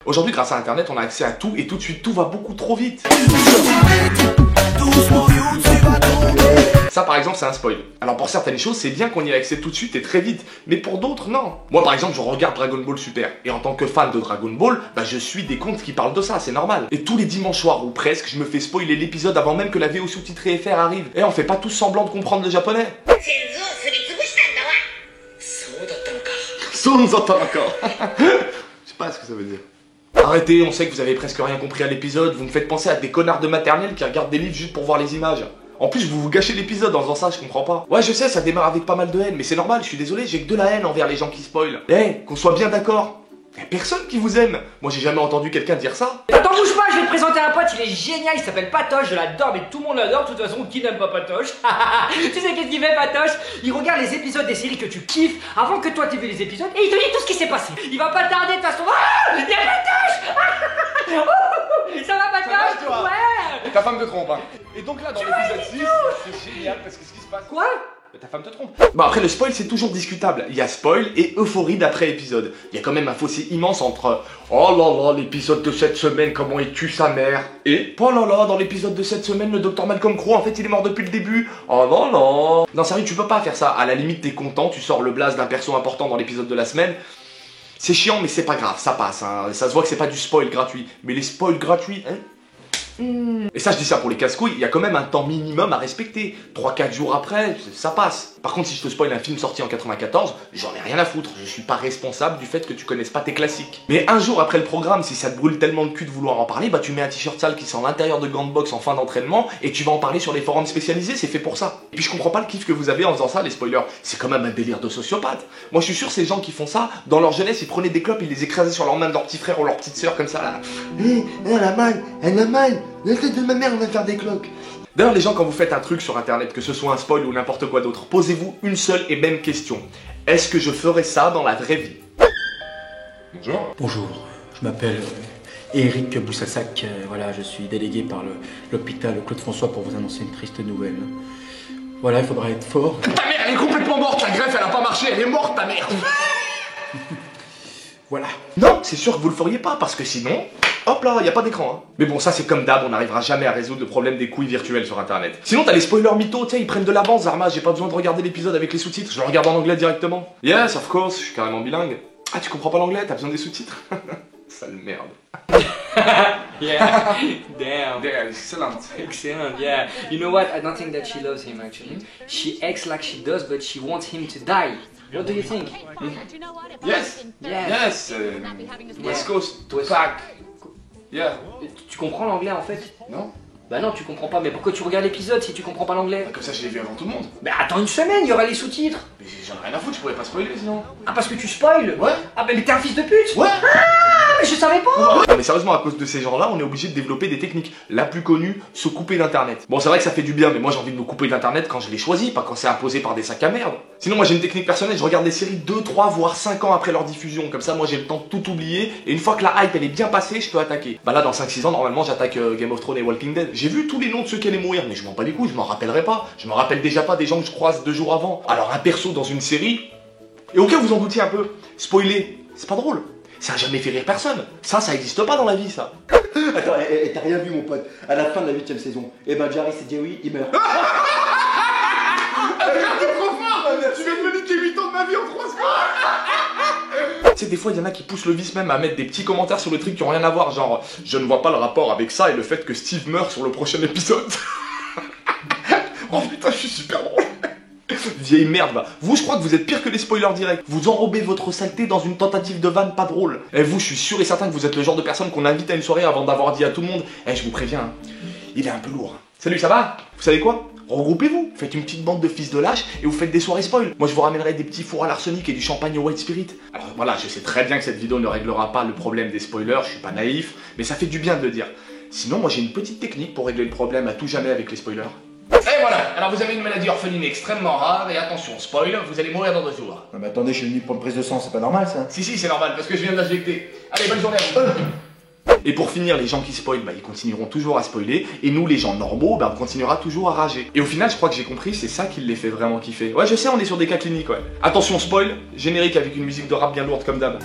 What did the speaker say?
Aujourd'hui, grâce à Internet, on a accès à tout et tout de suite, tout va beaucoup trop vite. Ça, par exemple, c'est un spoil. Alors, pour certaines choses, c'est bien qu'on y ait accès tout de suite et très vite. Mais pour d'autres, non. Moi, par exemple, je regarde Dragon Ball Super. Et en tant que fan de Dragon Ball, bah, je suis des comptes qui parlent de ça, c'est normal. Et tous les dimanches soirs, ou presque, je me fais spoiler l'épisode avant même que la VO sous-titrée FR arrive. Et on fait pas tous semblant de comprendre le japonais. Sonzatanaka. Je sais pas ce que ça veut dire. Arrêtez, on sait que vous avez presque rien compris à l'épisode, vous me faites penser à des connards de maternelle qui regardent des livres juste pour voir les images. En plus, vous vous gâchez l'épisode en faisant ça, je comprends pas. Ouais, je sais, ça démarre avec pas mal de haine, mais c'est normal, je suis désolé, j'ai que de la haine envers les gens qui spoilent. Qu'on soit bien d'accord. Y'a personne qui vous aime. Moi, j'ai jamais entendu quelqu'un dire ça. Attends, bouge pas, je vais te présenter un pote, il est génial, il s'appelle Patoche, je l'adore, mais tout le monde l'adore, de toute façon, qui n'aime pas Patoche? Tu sais qu'est-ce qu'il fait, Patoche? Il regarde les épisodes des séries que tu kiffes avant que toi t'aies vu les épisodes et il te dit tout ce qui s'est passé. Il va pas tarder de toute façon. Ah, il y a Patoche. Ça va, Patoche? Ça va, ouais. Ta femme te trompe, hein. Et donc là, dans l'épisode 6, c'est génial parce que ce qui se passe... Quoi? Ta femme te trompe. Bon, après, le spoil, c'est toujours discutable. Il y a spoil et euphorie d'après épisode. Il y a quand même un fossé immense entre oh là là, l'épisode de cette semaine, comment il tue sa mère, et oh là là, dans l'épisode de cette semaine, le docteur Malcolm Crowe, en fait, il est mort depuis le début. Oh non, non. Non, sérieux, tu peux pas faire ça. À la limite, t'es content, tu sors le blaze d'un perso important dans l'épisode de la semaine. C'est chiant, mais c'est pas grave, ça passe. Hein. Ça se voit que c'est pas du spoil gratuit. Mais les spoils gratuits, hein. Et ça, je dis ça pour les casse-couilles, il y a quand même un temps minimum à respecter. 3-4 jours après, ça passe. Par contre, si je te spoil un film sorti en 94, j'en ai rien à foutre. Je suis pas responsable du fait que tu connaisses pas tes classiques. Mais un jour après le programme, si ça te brûle tellement le cul de vouloir en parler, bah tu mets un t-shirt sale qui sent l'intérieur de gants de boxe en fin d'entraînement et tu vas en parler sur les forums spécialisés, c'est fait pour ça. Et puis je comprends pas le kiff que vous avez en faisant ça, les spoilers. C'est quand même un délire de sociopathe. Moi, je suis sûr, ces gens qui font ça, dans leur jeunesse, ils prenaient des clopes, ils les écrasaient sur leurs mains de leur petit frère ou leur petite sœur comme ça là. Elle a mal, elle a mal. La tête de ma mère, on va faire des cloques. D'ailleurs, les gens, quand vous faites un truc sur internet, que ce soit un spoil ou n'importe quoi d'autre, posez-vous une seule et même question. Est-ce que je ferais ça dans la vraie vie? Bonjour. Bonjour, je m'appelle Eric Boussassac. Voilà, je suis délégué par l'hôpital Claude François pour vous annoncer une triste nouvelle. Voilà, il faudra être fort. Ta mère, elle est complètement morte, la greffe, elle a pas marché, elle est morte, ta mère. Voilà. Non, c'est sûr que vous le feriez pas, parce que sinon... Hop là, y a pas d'écran, hein. Mais bon, ça c'est comme d'hab, on n'arrivera jamais à résoudre le problème des couilles virtuelles sur internet. Sinon t'as les spoilers mythos, tu sais, ils prennent de l'avance, Zarma, j'ai pas besoin de regarder l'épisode avec les sous-titres, je le regarde en anglais directement. Yes, of course, je suis carrément bilingue. Ah, tu comprends pas l'anglais, t'as besoin des sous-titres? Sale merde. Yeah, damn. Yeah, excellent. Excellent, yeah. You know what? I don't think that she loves him actually. She acts like she does, but she wants him to die. What do you think? Yes, Yes. yes, West Coast, Tupac. Yeah. Tu comprends l'anglais en fait? Non? Bah non, tu comprends pas, mais pourquoi tu regardes l'épisode si tu comprends pas l'anglais? Comme ça je l'ai vu avant tout le monde. Mais attends une semaine, il y aura les sous-titres. Mais j'en ai rien à foutre, je pourrais pas spoiler sinon. Ah parce que tu spoil? Ouais. Ah bah mais t'es un fils de pute. Ouais. Ah mais je savais pas. Non mais sérieusement, à cause de ces gens-là, on est obligé de développer des techniques. La plus connue, se couper d'internet. Bon, c'est vrai que ça fait du bien, mais moi j'ai envie de me couper d'internet quand je l'ai choisi, pas quand c'est imposé par des sacs à merde. Sinon moi j'ai une technique personnelle, je regarde des séries 2, 3, voire 5 ans après leur diffusion. Comme ça moi j'ai le temps de tout oublier, et une fois que la hype elle est bien passée, je peux attaquer. Bah là dans 5-6 ans, normalement j'attaque Game of Thrones et Walking Dead. J'ai vu tous les noms de ceux qui allaient mourir, mais je m'en bats les couilles, je m'en rappellerai pas. Je me rappelle déjà pas des gens que je croise 2 jours avant. Alors un perso dans une série, et au cas où vous en doutiez un peu, spoiler, c'est pas drôle. Ça a jamais fait rire personne. Ça existe pas dans la vie, ça. Attends, t'as rien vu, mon pote. À la fin de la 8ème saison, eh ben Jarry s'est dit oui, il meurt. T'es trop fort. Tu viens de me niquer 8 ans de ma vie en 3 secondes. Tu sais, des fois, il y en a qui poussent le vice même à mettre des petits commentaires sur le truc qui ont rien à voir, genre je ne vois pas le rapport avec ça et le fait que Steve meurt sur le prochain épisode. Oh putain, je suis super drôle. Vieille merde, va. Vous, je crois que vous êtes pire que les spoilers directs. Vous enrobez votre saleté dans une tentative de vanne pas drôle. Et vous, je suis sûr et certain que vous êtes le genre de personne qu'on invite à une soirée avant d'avoir dit à tout le monde je vous préviens, hein, il est un peu lourd. Salut, ça va? Vous savez quoi? Regroupez-vous, faites une petite bande de fils de lâches et vous faites des soirées spoil. Moi je vous ramènerai des petits fours à l'arsenic et du champagne au white spirit. Alors voilà, je sais très bien que cette vidéo ne réglera pas le problème des spoilers, je suis pas naïf, mais ça fait du bien de le dire. Sinon moi j'ai une petite technique pour régler le problème à tout jamais avec les spoilers. Et voilà, alors vous avez une maladie orpheline extrêmement rare et attention, spoil, vous allez mourir dans 2 jours. Non mais attendez, je suis venu pour une prise de sang, c'est pas normal ça. Si c'est normal parce que je viens de l'injecter. Allez, bonne journée à vous. Et pour finir, les gens qui spoilent, bah, ils continueront toujours à spoiler. Et nous, les gens normaux, bah, on continuera toujours à rager. Et au final, je crois que j'ai compris, c'est ça qui les fait vraiment kiffer. Ouais, je sais, on est sur des cas cliniques, ouais. Attention, spoil, générique avec une musique de rap bien lourde comme d'hab.